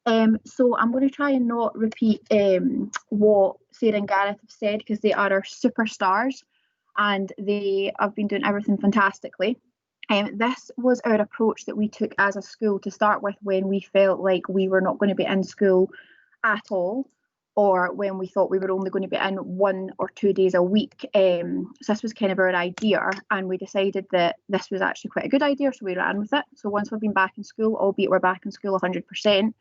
So I'm going to try and not repeat what Sarah and Gareth have said, because they are our superstars and they have been doing everything fantastically. This was our approach that we took as a school to start with when we felt like we were not going to be in school at all, or when we thought we were only going to be in 1 or 2 days a week. So this was kind of our idea, and we decided that this was actually quite a good idea, so we ran with it. So once we've been back in school, albeit we're back in school 100%,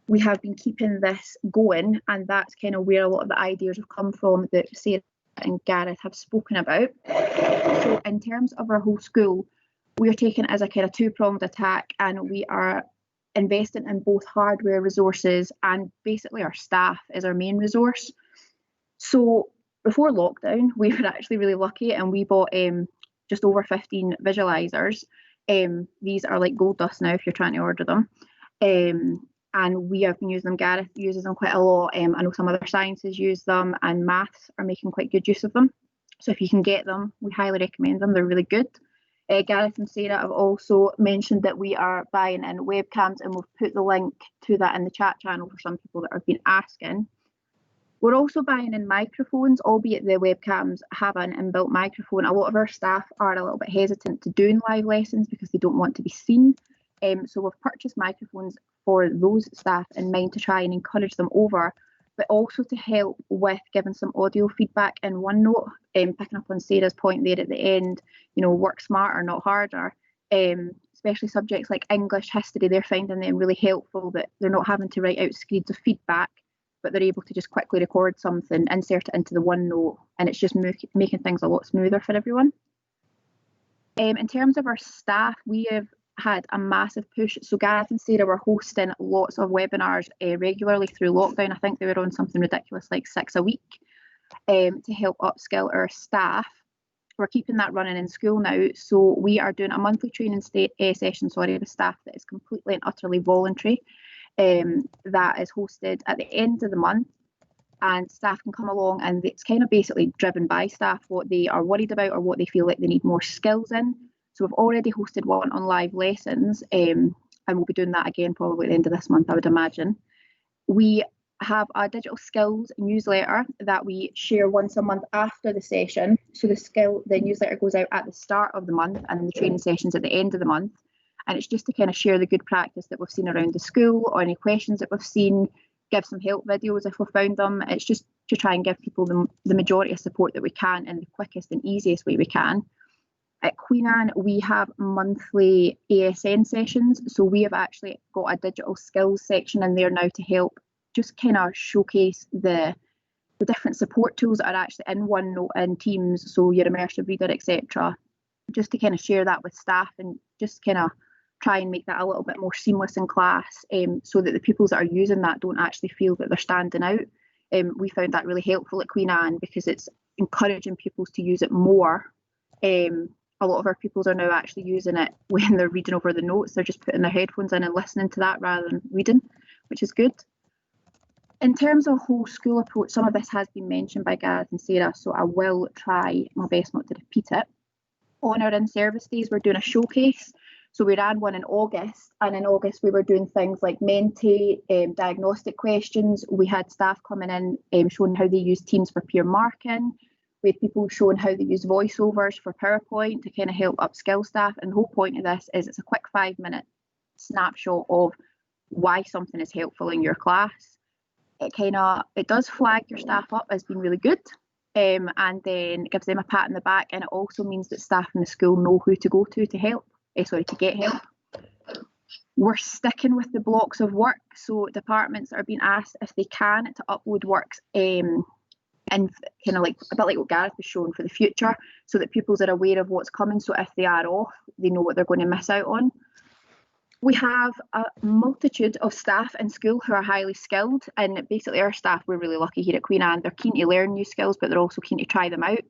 we have been keeping this going, and that's kind of where a lot of the ideas have come from that Sarah and Gareth have spoken about. So in terms of our whole school, we are taking it as a kind of two-pronged attack, and we are investing in both hardware resources and basically our staff is our main resource. So before lockdown, we were actually really lucky, and we bought just over 15 visualizers. These are like gold dust now if you're trying to order them. And we have been using them. Gareth uses them quite a lot. I know some other sciences use them, and maths are making quite good use of them. So if you can get them, we highly recommend them. They're really good. Gareth and Sarah have also mentioned that we are buying in webcams, and we've put the link to that in the chat channel for some people that have been asking. We're also buying in microphones, albeit the webcams have an inbuilt microphone. A lot of our staff are a little bit hesitant to doing live lessons because they don't want to be seen. So we've purchased microphones for those staff in mind to try and encourage them over, but also to help with giving some audio feedback in OneNote, picking up on Sarah's point there at the end, work smarter, not harder, especially subjects like English, history. They're finding them really helpful, that they're not having to write out screeds of feedback, but they're able to just quickly record something, insert it into the OneNote, and it's just making things a lot smoother for everyone. In terms of our staff, we have had a massive push. So Gareth and Sarah were hosting lots of webinars regularly through lockdown. I think they were on something ridiculous like 6 a week to help upskill our staff. We're keeping that running in school now. So we are doing a monthly training session with staff that is completely and utterly voluntary. That is hosted at the end of the month, and staff can come along, and it's kind of basically driven by staff what they are worried about or what they feel like they need more skills in. So we've already hosted one on live lessons, and we'll be doing that again probably at the end of this month, I would imagine. We have a digital skills newsletter that we share once a month after the session. So the newsletter goes out at the start of the month, and the training sessions at the end of the month. And it's just to kind of share the good practice that we've seen around the school, or any questions that we've seen, give some help videos if we've found them. It's just to try and give people the majority of support that we can in the quickest and easiest way we can. At Queen Anne, we have monthly ASN sessions. So we have actually got a digital skills section in there now to help just kind of showcase the different support tools that are actually in OneNote and Teams, so your immersive reader, etc. Just to kind of share that with staff and just kind of try and make that a little bit more seamless in class, so that the pupils that are using that don't actually feel that they're standing out. We found that really helpful at Queen Anne because it's encouraging pupils to use it more. A lot of our pupils are now actually using it when they're reading over the notes. They're just putting their headphones in and listening to that rather than reading, which is good. In terms of whole school approach, some of this has been mentioned by Gareth and Sarah, so I will try my best not to repeat it. On our in-service days, we're doing a showcase. So we ran one in August, and in August we were doing things like Menti, diagnostic questions. We had staff coming in showing how they use Teams for peer marking. We had people showing how they use voiceovers for PowerPoint to kind of help upskill staff. And the whole point of this is it's a quick 5-minute snapshot of why something is helpful in your class. It does flag your staff up as being really good, and then it gives them a pat in the back, and it also means that staff in the school know who to go to get help. We're sticking with the blocks of work, so departments are being asked if they can to upload works and kind of like a bit like what Gareth was showing for the future, so that pupils are aware of what's coming, so if they are off, they know what they're going to miss out on. We have a multitude of staff in school who are highly skilled, and basically our staff, we're really lucky here at Queen Anne. They're keen to learn new skills, but they're also keen to try them out.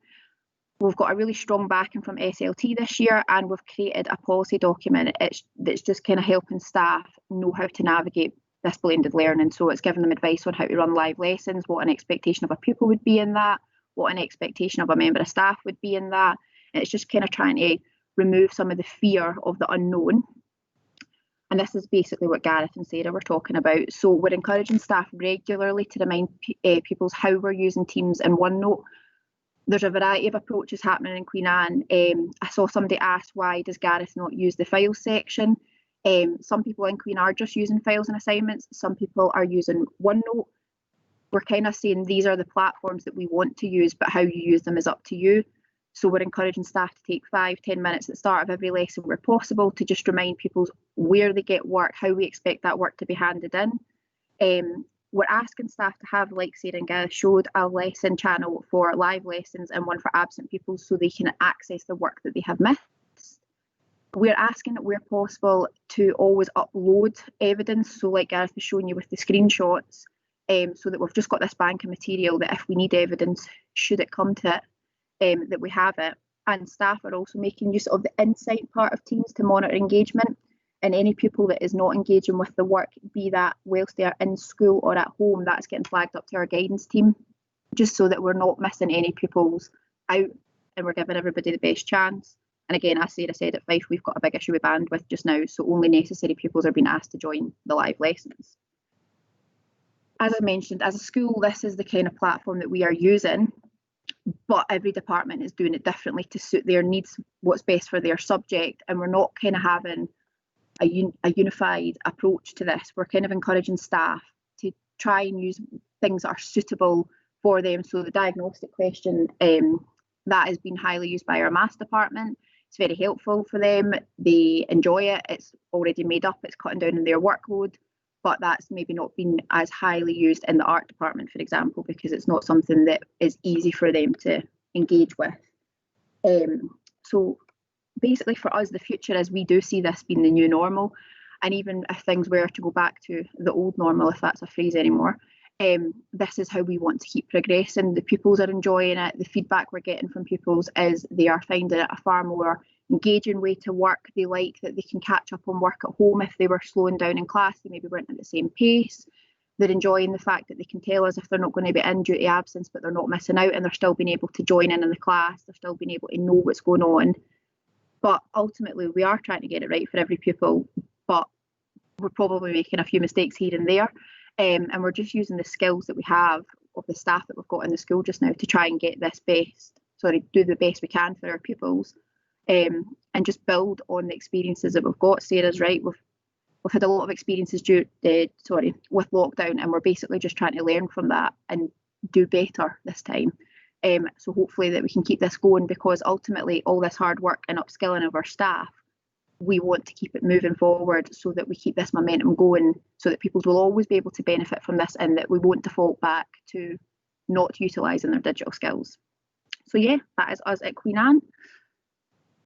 We've got a really strong backing from SLT this year, and we've created a policy document that's just kind of helping staff know how to navigate this blended learning. So it's giving them advice on how to run live lessons, what an expectation of a pupil would be in that, what an expectation of a member of staff would be in that. And it's just kind of trying to remove some of the fear of the unknown. And this is basically what Gareth and Sarah were talking about. So we're encouraging staff regularly to remind pupils how we're using Teams and OneNote. There's a variety of approaches happening in Queen Anne. I saw somebody ask, why does Gareth not use the files section? Some people in Queen are just using files and assignments. Some people are using OneNote. We're kind of saying these are the platforms that we want to use, but how you use them is up to you. So we're encouraging staff to take 5-10 minutes at the start of every lesson where possible to just remind pupils where they get work, how we expect that work to be handed in. We're asking staff to have, like Sarah and Gareth showed, a lesson channel for live lessons and one for absent pupils so they can access the work that they have missed. We're asking where possible to always upload evidence. So like Gareth was showing you with the screenshots, so that we've just got this bank of material that if we need evidence, should it come to it, that we have it. And staff are also making use of the insight part of Teams to monitor engagement. And any pupil that is not engaging with the work, be that whilst they are in school or at home, that's getting flagged up to our guidance team, just so that we're not missing any pupils out and we're giving everybody the best chance. And again, as Sarah said, at Fife, we've got a big issue with bandwidth just now, so only necessary pupils are being asked to join the live lessons. As I mentioned, as a school, this is the kind of platform that we are using, but every department is doing it differently to suit their needs, what's best for their subject, and we're not kind of having a unified approach to this. We're kind of encouraging staff to try and use things that are suitable for them. So the diagnostic question, that has been highly used by our maths department. It's very helpful for them. They enjoy it. It's already made up. It's cutting down on their workload, but that's maybe not been as highly used in the art department, for example, because it's not something that is easy for them to engage with. So basically for us, the future is we do see this being the new normal. And even if things were to go back to the old normal, if that's a phrase anymore, this is how we want to keep progressing. The pupils are enjoying it. The feedback we're getting from pupils is they are finding it a far more engaging way to work. They like that they can catch up on work at home. If they were slowing down in class, they maybe weren't at the same pace. They're enjoying the fact that they can tell us if they're not going to be in due to absence, but they're not missing out, and they're still being able to join in the class. They're still being able to know what's going on. But ultimately, we are trying to get it right for every pupil, but we're probably making a few mistakes here and there. And we're just using the skills that we have of the staff that we've got in the school just now to try and get this do the best we can for our pupils, and just build on the experiences that we've got. Sarah's right, we've had a lot of experiences with lockdown, and we're basically just trying to learn from that and do better this time. So hopefully that we can keep this going, because ultimately all this hard work and upskilling of our staff, we want to keep it moving forward so that we keep this momentum going, so that people will always be able to benefit from this and that we won't default back to not utilising their digital skills. So yeah, that is us at Queen Anne.